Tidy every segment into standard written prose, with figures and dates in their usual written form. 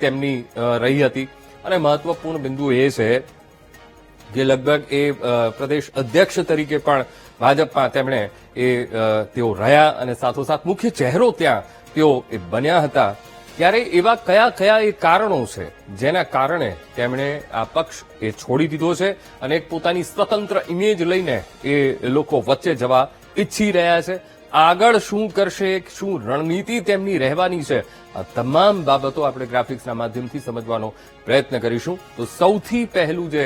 તેમની રહી હતી અને મહત્વપૂર્ણ બિંદુ એ છે કે લગભગ એ પ્રદેશ અધ્યક્ષ તરીકે પણ ભાજપમાં તેમણે તેઓ રહ્યા અને સાથોસાથ મુખ્ય ચહેરો ત્યાં તેઓ બન્યા હતા। ત્યારે એવા કયા કયા એ કારણો છે જેના કારણે તેમણે આ પક્ષ છોડી દીધો છે અને એક પોતાની સ્વતંત્ર ઇમેજ લઈને એ લોકો વચ્ચે જવા ઈચ્છી રહ્યા છે। આગળ શું કરશે, શું રણનીતિ તેમની રહેવાની છે, આ તમામ બાબતો આપણે ગ્રાફિક્સના માધ્યમથી સમજવાનો પ્રયત્ન કરીશું। તો સૌથી પહેલું જે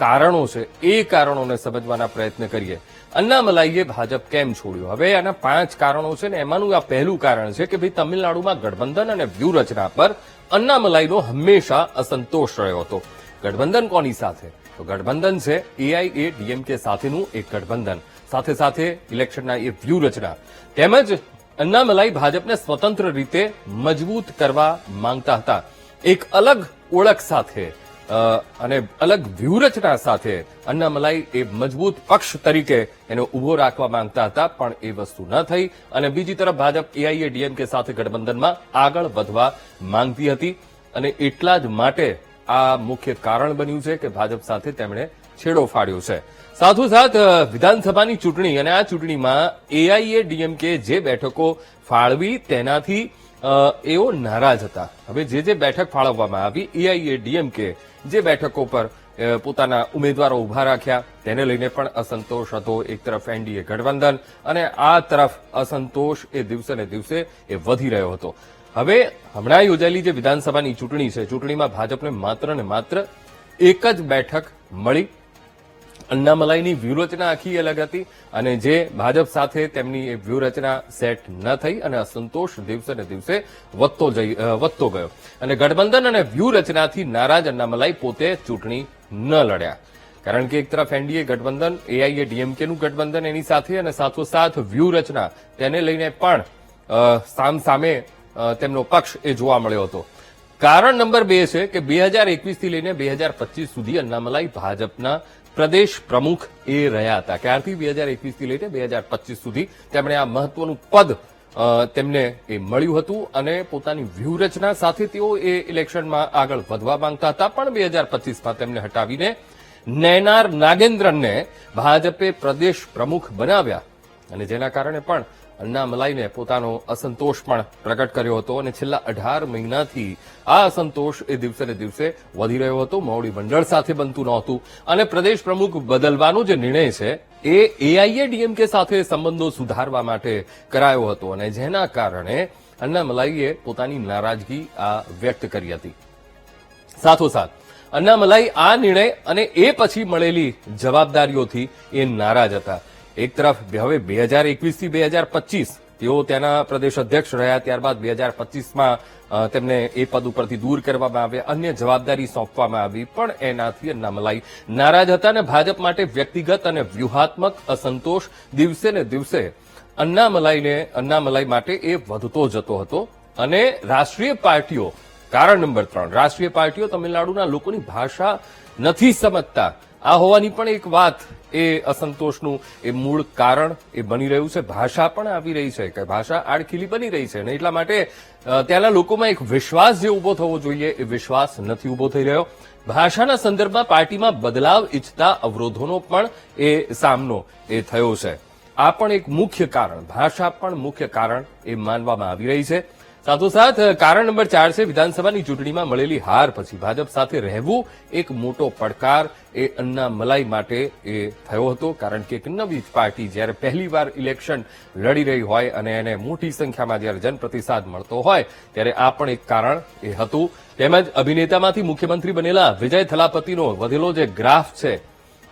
કારણો છે એ કારણોને સમજવાના પ્રયત્ન કરીએ। અન્નામલાઈએ ભાજપ કેમ છોડ્યું? હવે આના 5 કારણો છે ને એમાંનું આ પહેલું કારણ છે કે ભાઈ તમિલનાડુમાં ગઠબંધન અને વ્યૂહરચના પર અન્નામલાઈનો હંમેશા અસંતોષ રહ્યો હતો। ગઠબંધન કોની સાથે? તો ગઠબંધન છે AIADMK સાથેનું એક ગઠબંધન, સાથે સાથે ઇલેક્શનના એ વ્યૂહરચના તેમજ અન્નામલાઈ ભાજપને સ્વતંત્ર રીતે મજબૂત કરવા માંગતા હતા। એક અલગ ઓળખ સાથે અને અલગ વ્યૂહરચના સાથે અન્નામલાઈ એ મજબૂત પક્ષ તરીકે એને ઉભો રાખવા માંગતા હતા, પણ એ વસ્તુ ન થઈ અને બીજી તરફ ભાજપ AIADMK સાથે ગઠબંધનમાં આગળ વધવા માંગતી હતી અને એટલા જ માટે આ મુખ્ય કારણ બન્યું છે કે ભાજપ સાથે તેમણે છેડો ફાડ્યો છે। સાથોસાથ વિધાનસભાની ચૂંટણી અને આ ચૂંટણીમાં AIADMK જે બેઠકો ફાળવી તેનાથી એઓ નારાજ હતા। હવે જે બેઠક ફાળવવામાં આવી AIADMK જે બેઠકો પર પોતાના ઉમેદવારો ઉભા રાખ્યા તેને લઈને પણ અસંતોષ હતો। એક તરફ NDA ગઠબંધન અને આ તરફ અસંતોષ એ દિવસે ને દિવસે એ વધી રહ્યો હતો। હવે હમણાં યોજાયેલી જે વિધાનસભાની ચૂંટણી છે, ચૂંટણીમાં ભાજપને માત્ર ને માત્ર એક જ બેઠક મળી। અન્નામલાઈની વ્યૂહરચના આખી અલગ હતી અને જે ભાજપ સાથે તેમની એ વ્યૂહરચના સેટ ન થઈ અને અસંતોષ દિવસે ને દિવસે વધતો ગયો અને ગઠબંધન અને વ્યૂહરચનાથી નારાજ અન્નામલાઈ પોતે ચૂંટણી ન લડ્યા, કારણ કે એક તરફ NDA ગઠબંધન AIADMKનું ગઠબંધન એની સાથે અને સાથોસાથ વ્યૂહરચના તેને લઈને પણ સામસામે તેમનો પક્ષ એ જોવા મળ્યો હતો। કારણ નંબર 2 છે કે 2021 થી લઈને 2025 સુધી અન્નામલાઈ ભાજપના પ્રદેશ પ્રમુખ એ રહ્યા હતા। ક્યારથી? 2021 થી લઈને 2025 સુધી તેમણે આ મહત્વનું પદ તેમને એ મળ્યું હતું અને પોતાની વ્યૂહરચના સાથે તેઓ એ ઇલેક્શનમાં આગળ વધવા માંગતા હતા, પણ 2025માં તેમને હટાવીને નયનાર નાગેન્દ્રનને ભાજપે પ્રદેશ પ્રમુખ બનાવ્યા અને જેના કારણે પણ અન્નામલાઈને પોતાનો અસંતોષ પણ પ્રગટ કર્યો હતો અને છેલ્લા 18 મહિનાથી આ અસંતોષ એ દિવસે ને દિવસે વધી રહ્યો હતો। મોવડી મંડળ સાથે બનતું નહોતું અને પ્રદેશ પ્રમુખ બદલવાનો જે નિર્ણય છે એ AIADMK સાથે સંબંધો સુધારવા માટે કરાયો હતો અને જેના કારણે અન્નામલાઈએ પોતાની નારાજગી વ્યક્ત કરી હતી। સાથોસાથ અન્નામલાઈ આ નિર્ણય અને એ પછી મળેલી જવાબદારીઓથી એ નારાજ હતા। એક તરફ હવે 2021 થી 2025 તેઓ ત્યાંના પ્રદેશ અધ્યક્ષ રહ્યા, ત્યારબાદ 2025માં તેમને એ પદ ઉપરથી દૂર કરવામાં આવ્યા, અન્ય જવાબદારી સોંપવામાં આવી, પણ એનાથી અન્નામલાઈ નારાજ હતા અને ભાજપ માટે વ્યક્તિગત અને વ્યૂહાત્મક અસંતોષ દિવસે ને દિવસે અન્નામલાઈ માટે એ વધતો જતો હતો અને રાષ્ટ્રીય પાર્ટીઓ, કારણ નંબર 3, રાષ્ટ્રીય પાર્ટીઓ તમિલનાડુના લોકોની ભાષા નથી સમજતા। આ હોવાની પણ એક વાત એ અસંતોષનું એ મૂળ કારણ એ બની રહ્યું છે। ભાષા પણ આવી રહી છે કે ભાષા આડખીલી બની રહી છે અને એટલા માટે ત્યાંના લોકોમાં એક વિશ્વાસ જે ઉભો થવો જોઈએ એ વિશ્વાસ નથી ઉભો થઈ રહ્યો। ભાષાના સંદર્ભમાં પાર્ટીમાં બદલાવ ઈચ્છતા અવરોધોનો પણ એ સામનો એ થયો છે। આ પણ એક મુખ્ય કારણ, ભાષા પણ મુખ્ય કારણ એ માનવામાં આવી રહી છે। સાથોસાથ કારણ નંબર 4 છે વિધાનસભાની ચૂંટણીમાં મળેલી હાર પછી ભાજપ સાથે રહેવું એક મોટો પડકાર એ અન્નામલાઈ માટે એ થયો હતો, કારણ કે એક નવી પાર્ટી જ્યારે પહેલીવાર ઇલેક્શન લડી રહી હોય અને એને મોટી સંખ્યામાં જ્યારે જનપ્રતિસાદ મળતો હોય ત્યારે આ પણ એક કારણ એ હતું। તેમજ અભિનેતામાંથી મુખ્યમંત્રી બનેલા વિજય થલાપતિનો વધેલો જે ગ્રાફ છે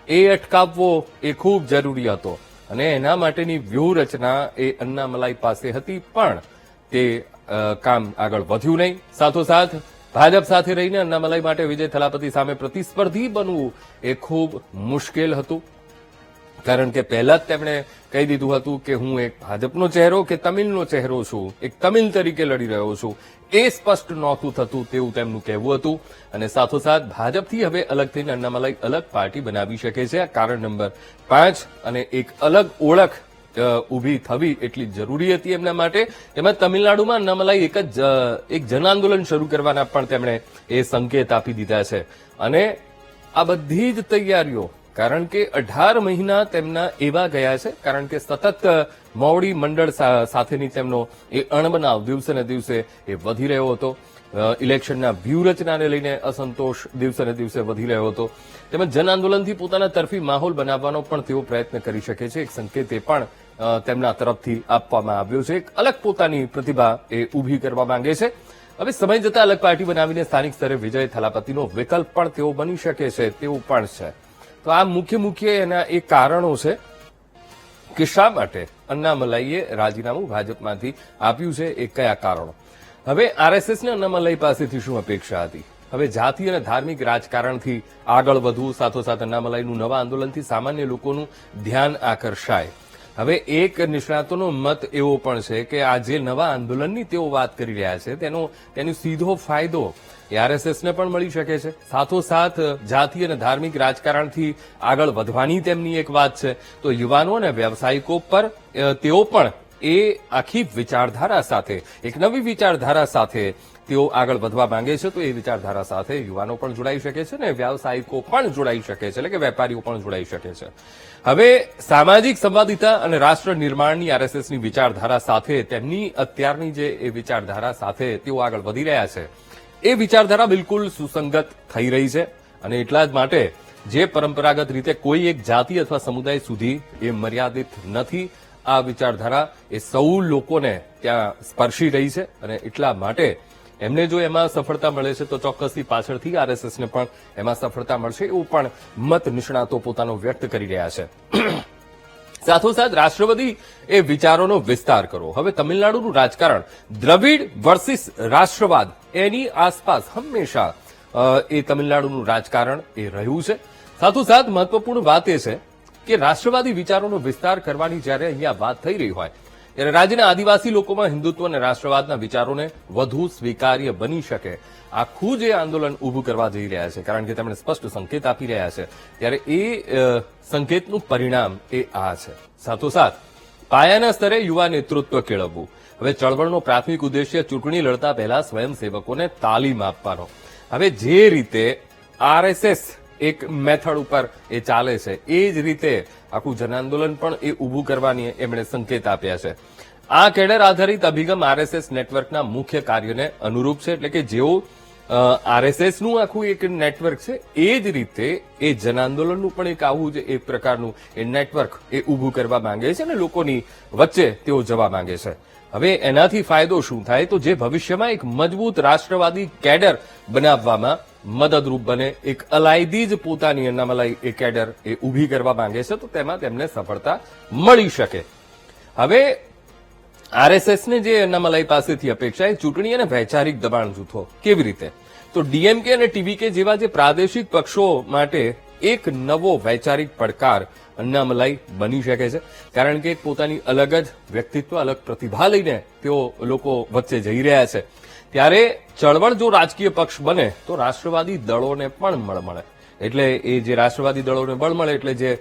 એ અટકાવવો એ ખૂબ જરૂરી હતો અને એના માટેની વ્યૂહરચના એ અન્નામલાઈ પાસે હતી, પણ તે કામ આગળ વધ્યું નહીં। સાથોસાથ ભાજપ સાથે રહીને અન્નામલાઈ માટે વિજય થલાપતિ સામે પ્રતિસ્પર્ધી બનવું એ ખૂબ મુશ્કેલ હતું, કારણ કે પહેલા જ તેમણે કહી દીધું હતું કે હું એક ભાજપનો ચહેરો કે તમિલનો ચહેરો છું, એક તમિલ તરીકે લડી રહ્યો છું। એ સ્પષ્ટ નહોતું થતું તેવું તેમનું કહેવું હતું અને સાથોસાથ ભાજપથી હવે અલગ થઈને અન્નામલાઈ અલગ પાર્ટી બનાવી શકે છે। કારણ નંબર 5 અને એક અલગ ઓળખ ઊભી થવી એટલી જરૂરી હતી એમના માટે. એમાં તમિલનાડુમાં અન્નામલાઈ એક જન આંદોલન શરૂ કરવાના પણ તેમણે એ સંકેત આપી દીધા છે. અને આ બધી જ તૈયારીઓ, કારણ કે 18 મહિના તેમના એવા ગયા છે, કારણ કે સતત મોવડી મંડળ સાથેની તેમનો એ અણબનાવ દિવસે ને દિવસે એ વધી રહ્યો હતો. ઇલેક્શનના વ્યૂહરચનાને લઈને અસંતોષ દિવસે ને દિવસે વધી રહ્યો હતો. તેમજ જન આંદોલનથી પોતાના તરફી માહોલ બનાવવાનો પણ તેઓ પ્રયત્ન કરી શકે છે. એક સંકેત એ પણ તેમના તરફથી આપવામાં આવ્યો છે. એક અલગ પોતાની પ્રતિભા એ ઊભી કરવા માંગે છે. હવે સમય જતા અલગ પાર્ટી બનાવીને સ્થાનિક સ્તરે વિજય થલાપતિનો વિકલ્પ પણ તેઓ બની શકે છે તેવું પણ છે. તો આ મુખ્ય એના એ કારણો છે કે શા માટે અન્નામલાઈએ રાજીનામું ભાજપમાંથી આપ્યું છે. એ કયા કારણો? હવે આરએસએસને અન્નામલાઈ પાસેથી શું અપેક્ષા હતી? હવે જાતિ અને ધાર્મિક રાજકારણથી આગળ વધવું, સાથોસાથ અન્નામલાઈનું નવા આંદોલનથી સામાન્ય લોકોનું ધ્યાન આકર્ષાય. હવે એક નિષ્ણાતોનો મત એવો પણ છે કે આ જે નવા આંદોલનની તેઓ વાત કરી રહ્યા છે તેનો સીધો ફાયદો આરએસએસને પણ મળી શકે છે. સાથોસાથ જાતિ અને ધાર્મિક રાજકારણથી આગળ વધવાની તેમની એક વાત છે. તો યુવાનો અને વ્યવસાયિકો પર તેઓ પણ એ આખી વિચારધારા સાથે, એક નવી વિચારધારા સાથે તેઓ આગળ વધવા માંગે છે. તો એ વિચારધારા સાથે યુવાનો પણ જોડાઈ શકે છે ને વ્યવસાયિકો પણ જોડાઈ શકે છે, એટલે કે વેપારીઓ પણ જોડાઈ શકે છે. હવે સામાજિક સંવાદિતા અને રાષ્ટ્ર નિર્માણની આરએસએસની વિચારધારા સાથે તેમની અત્યારની જે એ વિચારધારા સાથે તેઓ આગળ વધી રહ્યા છે, એ વિચારધારા બિલકુલ સુસંગત થઈ રહી છે. અને એટલા જ માટે જે પરંપરાગત રીતે કોઈ એક જાતિ અથવા સમુદાય સુધી એ મર્યાદિત નથી, આ વિચારધારા એ સૌ લોકોને ત્યાં સ્પર્શી રહી છે. અને એટલા માટે એમને જો એમાં સફળતા મળે છે તો ચોક્કસથી પાછળથી આરએસએસને પણ એમાં સફળતા મળશે, એવું પણ મત નિષ્ણાતો પોતાનો વ્યક્ત કરી રહ્યા છે. સાથોસાથ રાષ્ટ્રવાદી એ વિચારોનો વિસ્તાર કરો. હવે તમિલનાડુનું રાજકારણ દ્રવિડ વર્સિસ રાષ્ટ્રવાદ એની આસપાસ હંમેશા એ તમિલનાડુનું રાજકારણ એ રહ્યું છે. સાથોસાથ મહત્વપૂર્ણ વાત એ છે કે રાષ્ટ્રવાદી વિચારોનો વિસ્તાર કરવાની જ્યારે અહીંયા વાત થઈ રહી હોય ત્યારે રાજ્યના આદિવાસી લોકોમાં હિન્દુત્વ અને રાષ્ટ્રવાદના વિચારોને વધુ સ્વીકાર્ય બની શકે આખું જે આંદોલન ઊભું કરવા જઈ રહ્યા છે, કારણ કે તેમણે સ્પષ્ટ સંકેત આપી રહ્યા છે, ત્યારે એ સંકેતનું પરિણામ એ આ છે. સાથોસાથ પાયાના સ્તરે યુવા નેતૃત્વ કેળવવું. હવે ચળવળનો પ્રાથમિક ઉદ્દેશ્ય ચૂંટણી લડતા પહેલા સ્વયંસેવકોને તાલીમ આપવાનો. હવે જે રીતે આરએસએસ એક મેથડ ઉપર એ ચાલે છે, એ જ રીતે આખું જનાંદોલન પણ એ ઊભું કરવાની એમણે સંકેત આપ્યા છે. આ કેડર આધારિત અભિગમ આરએસએસ નેટવર્કના મુખ્ય કાર્યને અનુરૂપ છે. એટલે કે જેઓ આરએસએસનું આખું એક નેટવર્ક છે, એ જ રીતે એ જનાંદોલનનું પણ એક આવું જ એક પ્રકારનું એ નેટવર્ક એ ઊભું કરવા માંગે છે અને લોકોની વચ્ચે તેઓ જવા માંગે છે. હવે એનાથી ફાયદો શું થાય? તો જે ભવિષ્યમાં એક મજબૂત રાષ્ટ્રવાદી કેડર બનાવવામાં મદદરૂપ બને, એક અલાયદી જ પોતાની અન્નામલાઈ એ કેડર એ ઊભી કરવા માંગે છે, તો તેમાં તેમને સફળતા મળી શકે. હવે આરએસએસને જે અન્નામલાઈ પાસેથી અપેક્ષા એ ચૂંટણી અને વૈચારિક દબાણ જૂથો. કેવી રીતે? તો ડીએમકે અને ટીવીકે જેવા જે પ્રાદેશિક પક્ષો માટે એક નવો વૈચારિક પડકાર અન્નામલાઈ બની શકે છે, કારણ કે પોતાની અલગ જ વ્યક્તિત્વ, અલગ પ્રતિભા લઈને તેઓ લોકો વચ્ચે જઈ રહ્યા છે. ત્યારે ચળવળ જો રાજકીય પક્ષ બને તો રાષ્ટ્રવાદી દળોને પણ બળ મળે. એટલે એ જે રાષ્ટ્રવાદી દળોને બળ મળે એટલે જે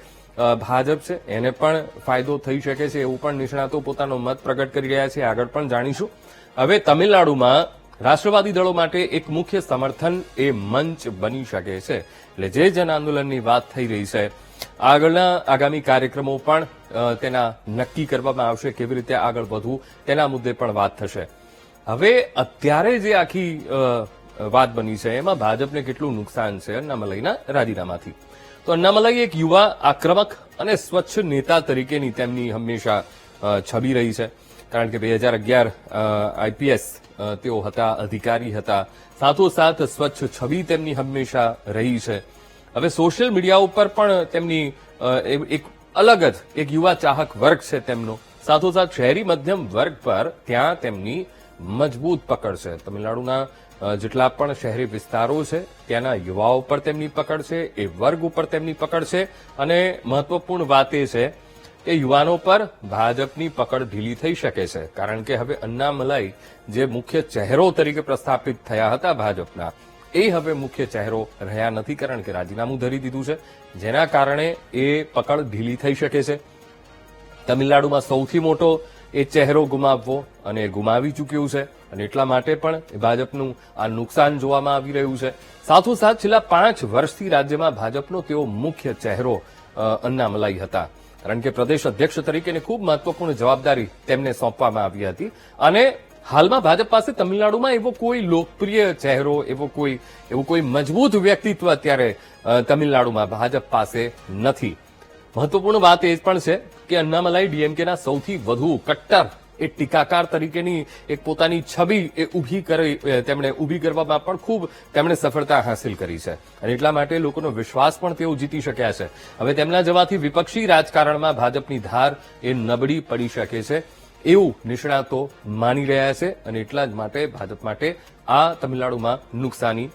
ભાજપ છે એને પણ ફાયદો થઈ શકે છે, એવું પણ નિષ્ણાતો પોતાનો મત પ્રગટ કરી રહ્યા છે. આગળ પણ જાણીશું. હવે તમિલનાડુમાં રાષ્ટ્રવાદી દળો માટે એક મુખ્ય સમર્થન એ મંચ બની શકે છે. એટલે જે જન આંદોલનની વાત થઈ રહી છે, આગળના આગામી કાર્યક્રમો પણ તેના નક્કી કરવામાં આવશે, કેવી રીતે આગળ વધવું તેના મુદ્દે પણ વાત થશે. હવે અત્યારે જે આખી વાત બની છે એમાં ભાજપને કેટલું નુકસાન છે અન્નામલાઈના રાજીનામાથી. તો અન્નામલાઈ એક યુવા, આક્રમક અને સ્વચ્છ નેતા તરીકેની તેમની હંમેશા છબી રહી છે, કારણ કે 2011 આઈપીએસ તેઓ હતા, અધિકારી હતા. સાથોસાથ સ્વચ્છ છબી તેમની હંમેશા રહી છે. હવે સોશિયલ મીડિયા ઉપર પણ તેમની એક અલગ જ એક યુવા ચાહક વર્ગ છે તેમનો. સાથોસાથ શહેરી મધ્યમ વર્ગ પર ત્યાં તેમની મજબૂત પકડ છે. તમિલનાડુના જેટલા પણ શહેરી વિસ્તારો છે ત્યાંના યુવાઓ પર તેમની પકડ છે, એ વર્ગ ઉપર તેમની પકડ છે. અને મહત્વપૂર્ણ વાત એ છે કે યુવાનો પર ભાજપની પકડ ઢીલી થઈ શકે છે, કારણ કે હવે અન્નામલાઈ જે મુખ્ય ચહેરો તરીકે પ્રસ્થાપિત થયા હતા ભાજપના, એ હવે મુખ્ય ચહેરો રહ્યા નથી, કારણ કે રાજીનામું ધરી દીધું છે, જેના કારણે એ પકડ ઢીલી થઈ શકે છે. તમિલનાડુમાં સૌથી મોટો એ ચહેરો ગુમાવવો અને ગુમાવી ચૂક્યું છે અને એટલા માટે પણ ભાજપનું આ નુકસાન જોવામાં આવી રહ્યું છે. સાથોસાથ છેલ્લા 5 વર્ષથી રાજ્યમાં ભાજપનો તેઓ મુખ્ય ચહેરો અન્નામલાઈ હતા, કારણ કે પ્રદેશ અધ્યક્ષ તરીકેની ખૂબ મહત્વપૂર્ણ જવાબદારી તેમને સોંપવામાં આવી હતી અને હાલમાં ભાજપ પાસે તમિલનાડુમાં એવો કોઈ લોકપ્રિય ચહેરો, એવું કોઈ મજબૂત વ્યક્તિત્વ અત્યારે તમિલનાડુમાં ભાજપ પાસે નથી. મહત્વપૂર્ણ વાત એ પણ છે કે અન્નામલાઈ ડીએમકેના સૌથી વધુ કટ્ટર એ ટીકાકાર તરીકેની એક પોતાની છબી એ ઊભી કરવામાં પણ ખૂબ તેમણે સફળતા હાંસિલ કરી છે અને એટલા માટે લોકોનો વિશ્વાસ પણ તેઓ જીતી શક્યા છે. હવે તેમના જવાથી વિપક્ષી રાજકારણમાં ભાજપની ધાર એ નબળી પડી શકે છે એવું નિષ્ણાતો માની રહ્યા છે અને એટલા જ માટે ભાજપ માટે આ તમિલનાડુમાં નુકસાની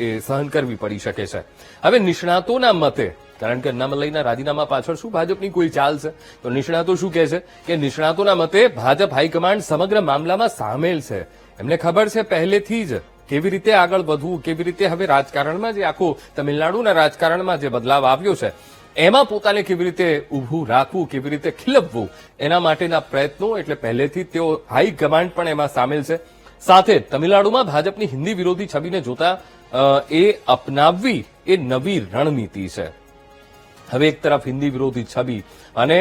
એ સહન કરવી પડી શકે છે. હવે નિષ્ણાતોના મતે, કારણ કે અન્નામલાઈના રાજીનામા પાછળ શું ભાજપની કોઈ ચાલ છે, તો નિષ્ણાતો શું કહે છે કે નિષ્ણાતોના મતે ભાજપ હાઈકમાન્ડ સમગ્ર મામલામાં સામેલ છે. એમને ખબર છે પહેલેથી જ કેવી રીતે આગળ વધવું, કેવી રીતે હવે રાજકારણમાં જે આખું તમિલનાડુના રાજકારણમાં જે બદલાવ આવ્યો છે એમાં પોતાને કેવી રીતે ઊભું રાખવું, કેવી રીતે ખીલવવું, એના માટેના પ્રયત્નો, એટલે પહેલેથી તેઓ હાઈકમાન્ડ પણ એમાં સામેલ છે. સાથે તમિલનાડુમાં ભાજપની હિન્દી વિરોધી છબીને જોતા એ અપનાવવી એ નવી રણનીતિ છે. હવે એક તરફ હિન્દી વિરોધી છબી અને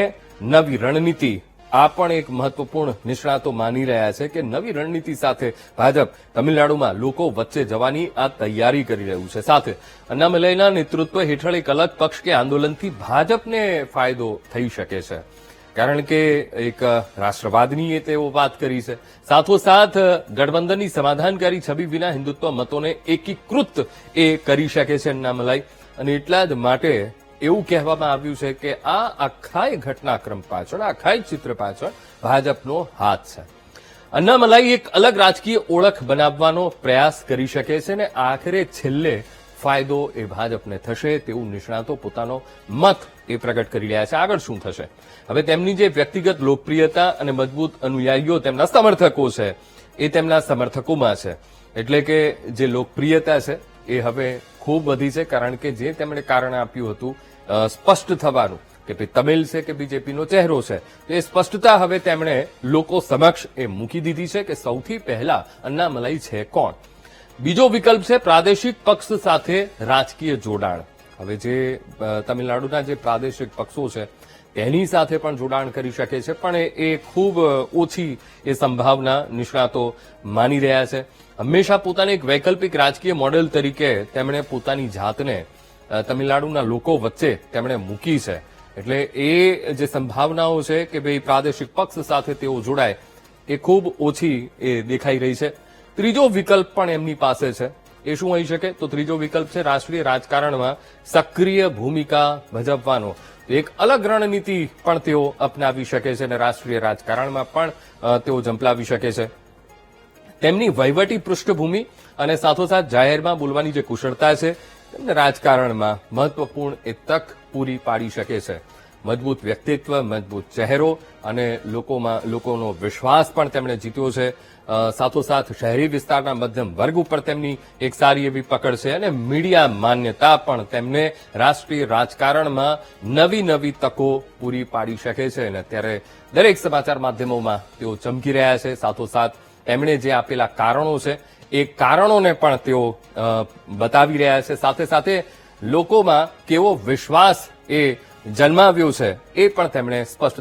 નવી રણનીતિ, આ પણ એક મહત્વપૂર્ણ નિષ્ણાતો માની રહ્યા છે કે નવી રણનીતિ સાથે ભાજપ તમિલનાડુમાં લોકો વચ્ચે જવાની આ તૈયારી કરી રહ્યું છે. સાથે અન્નામલાઈના નેતૃત્વ હેઠળ એક અલગ પક્ષ કે આંદોલનથી ભાજપને ફાયદો થઈ શકે છે, કારણ કે એક રાષ્ટ્રવાદની તેઓ વાત કરી છે. સાથોસાથ ગઠબંધનની સમાધાનકારી છબી વિના હિન્દુત્વ મતોને એકીકૃત એ કરી શકે છે અન્નામલાઈ અને એટલા જ માટે એવું કહેવામાં આવ્યું છે કે આ આખાય ઘટનાક્રમ પાછળ, આખાય ચિત્ર પાછળ ભાજપનો હાથ છે. અન્નામલાઈ એક અલગ રાજકીય ઓળખ બનાવવાનો પ્રયાસ કરી શકે છે અને આખરે છેલ્લે ફાયદો એ ભાજપને થશે તેવું નિષ્ણાતો પોતાનો મત એ પ્રગટ કરી રહ્યા છે. આગળ શું થશે? હવે તેમની જે વ્યક્તિગત લોકપ્રિયતા અને મજબૂત અનુયાયીઓ, તેમના સમર્થકો છે, એ તેમના સમર્થકોમાં છે, એટલે કે જે લોકપ્રિયતા છે એ હવે ખૂબ વધી છે, કારણ કે જે તેમણે કારણ આપ્યું હતું સ્પષ્ટ થવાનું કે ભાઈ તમિલ છે કે બીજેપીનો ચહેરો છે, તો એ સ્પષ્ટતા હવે તેમણે લોકો સમક્ષ એ મૂકી દીધી છે કે સૌથી પહેલા અન્નામલાઈ છે કોણ. બીજો વિકલ્પ છે પ્રાદેશિક પક્ષ સાથે રાજકીય જોડાણ. હવે જે તમિલનાડુના જે પ્રાદેશિક પક્ષો છે તેની સાથે પણ જોડાણ કરી શકે છે, પણ એ ખૂબ ઓછી એ સંભાવના નિષ્ણાતો માની રહ્યા છે. હંમેશા પોતાને એક વૈકલ્પિક રાજકીય મોડેલ તરીકે તેમણે પોતાની જાતને તમિલનાડુના લોકો વચ્ચે તેમણે મૂકી છે, એટલે એ જે સંભાવનાઓ છે કે ભાઈ પ્રાદેશિક પક્ષ સાથે તેઓ જોડાય એ ખૂબ ઓછી એ દેખાઈ રહી છે. ત્રીજો વિકલ્પ પણ એમની પાસે છે. એ શું હોઈ શકે? તો ત્રીજો વિકલ્પ છે રાષ્ટ્રીય રાજકારણમાં સક્રિય ભૂમિકા ભજવવાનો. એક અલગ રણનીતિ પણ તેઓ અપનાવી શકે છે અને રાષ્ટ્રીય રાજકારણમાં પણ તેઓ ઝંપલાવી શકે છે. તેમની વહીવટી પૃષ્ઠભૂમિ અને સાથોસાથ જાહેરમાં બોલવાની જે કુશળતા છે તેમને રાજકારણમાં મહત્વપૂર્ણ એ તક પૂરી પાડી શકે છે. મજબૂત વ્યક્તિત્વ, મજબૂત ચહેરો અને લોકોનો વિશ્વાસ પણ તેમણે જીત્યો છે. સાથોસાથ શહેરી વિસ્તારના મધ્યમ વર્ગ ઉપર તેમની એક સારી એવી પકડ છે અને મીડિયા માન્યતા પણ તેમને રાષ્ટ્રીય રાજકારણમાં નવી તકો પૂરી પાડી શકે છે અને અત્યારે દરેક સમાચાર માધ્યમોમાં તેઓ ચમકી રહ્યા છે. સાથોસાથ તેમણે જે આપેલા કારણો છે એ કારણોને પણ તેઓ બતાવી રહ્યા છે. સાથે લોકોમાં કેવો વિશ્વાસ એ જન્માવ્યો છે એ પણ તેમણે સ્પષ્ટ